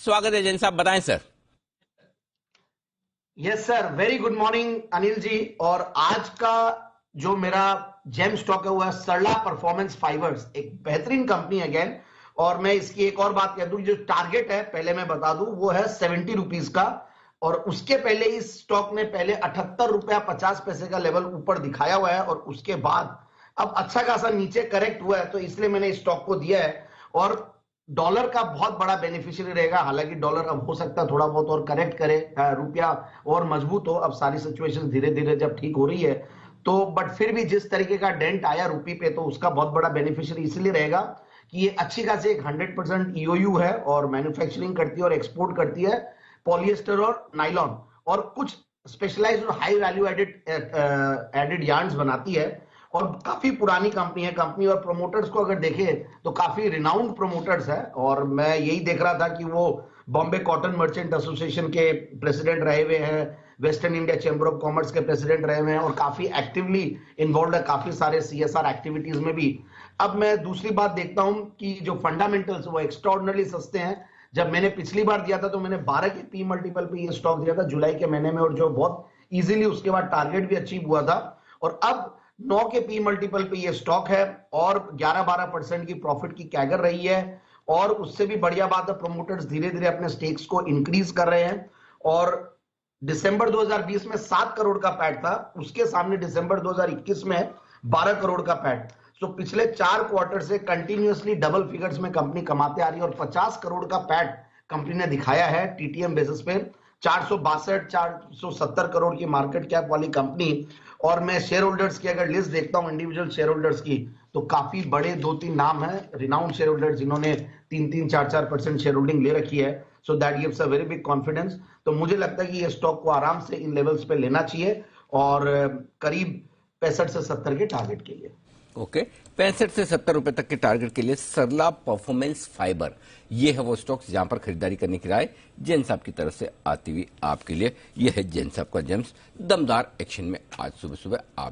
स्वागत है जैन साहब, बताएं sir. Yes sir, very good morning Anil ji. और आज का जो मेरा जेम स्टॉक है वो है सरला परफॉर्मेंस फाइबर्स, एक बेहतरीन कंपनी अगेन। और मैं इसकी एक और बात कह दूं, जो टारगेट है पहले मैं बता दूं वो है 70 रुपीज का। और उसके पहले इस स्टॉक ने पहले 78 रुपया 50 पैसे का लेवल ऊपर दिखाया हुआ है और उसके बाद अब अच्छा खासा नीचे करेक्ट हुआ है, तो इसलिए मैंने इस स्टॉक को दिया है। और डॉलर का बहुत बड़ा बेनिफिशियरी रहेगा। हालांकि डॉलर अब हो सकता है थोड़ा बहुत और करेक्ट करे, रुपया और मजबूत हो, अब सारी सिचुएशन धीरे धीरे जब ठीक हो रही है तो। बट फिर भी जिस तरीके का डेंट आया रुपये पे, तो उसका बहुत बड़ा बेनिफिशियरी इसलिए रहेगा कि ये अच्छी खासी एक 100% ईओयू है और मैन्युफैक्चरिंग करती है और एक्सपोर्ट करती है पॉलिएस्टर और नाइलॉन और कुछ स्पेशलाइज्ड और हाई वैल्यू एडेड यार्न्स बनाती है। और काफी पुरानी कंपनी है कंपनी। और प्रोमोटर्स को अगर देखें तो काफी रिनाउंड प्रोमोटर्स है। और मैं यही देख रहा था कि वो बॉम्बे कॉटन मर्चेंट एसोसिएशन के प्रेसिडेंट रहे हुए हैं, western India chamber of commerce के प्रेसिडेंट रहे हुए हैं और काफी एक्टिवली इन्वॉल्व है काफी सारे सीएसआर एक्टिविटीज में भी। अब मैं दूसरी बात देखता हूं कि जो फंडामेंटल्स वो एक्स्ट्राऑर्डिनरी सस्ते हैं। जब मैंने पिछली बार दिया था तो मैंने 12 के पी मल्टीपल पे ये स्टॉक दिया था जुलाई के महीने में, और जो बहुत इजीली उसके बाद टारगेट भी अचीव हुआ था। और अब 9 के पी मल्टीपल पे ये स्टॉक है और 11-12% की प्रॉफिट की कैगर रही है। और उससे भी बढ़िया बात है, प्रोमोटर्स धीरे धीरे अपने स्टेक्स को इंक्रीज कर रहे हैं। और दिसंबर 2020 में 7 करोड़ का पैट था, उसके सामने दिसंबर 2021 में 12 करोड़ का पैट। तो पिछले 4 क्वार्टर से कंटिन्यूअसली डबल फिगर्स में कंपनी कमाते आ रही है और 50 करोड़ का पैट कंपनी ने दिखाया है टीटीएम बेसिस पे। 462-470 करोड़ की मार्केट कैप वाली कंपनी। और मैं शेयर होल्डर्स की अगर लिस्ट देखता हूं इंडिविजुअल शेयर होल्डर्स की, तो काफी बड़े 2-3 नाम है रिनाउंड शेयर होल्डर्स जिन्होंने 3-3, 4-4% शेयर होल्डिंग ले रखी है। So that gives a very big confidence. तो मुझे लगता है कि ये स्टॉक को आराम से इन लेवल्स पे लेना चाहिए और करीब 65 से 70 के टारगेट के लिए। ओके, 65 से 70 रुपए तक के टारगेट के लिए सरला परफॉर्मेंस फाइबर, ये है वो स्टॉक्स जहां पर खरीदारी करने की राय जैन साहब की तरफ से आती हुई आपके लिए। यह है जैन साहब का जेम्स, दमदार एक्शन में आज सुबह सुबह आप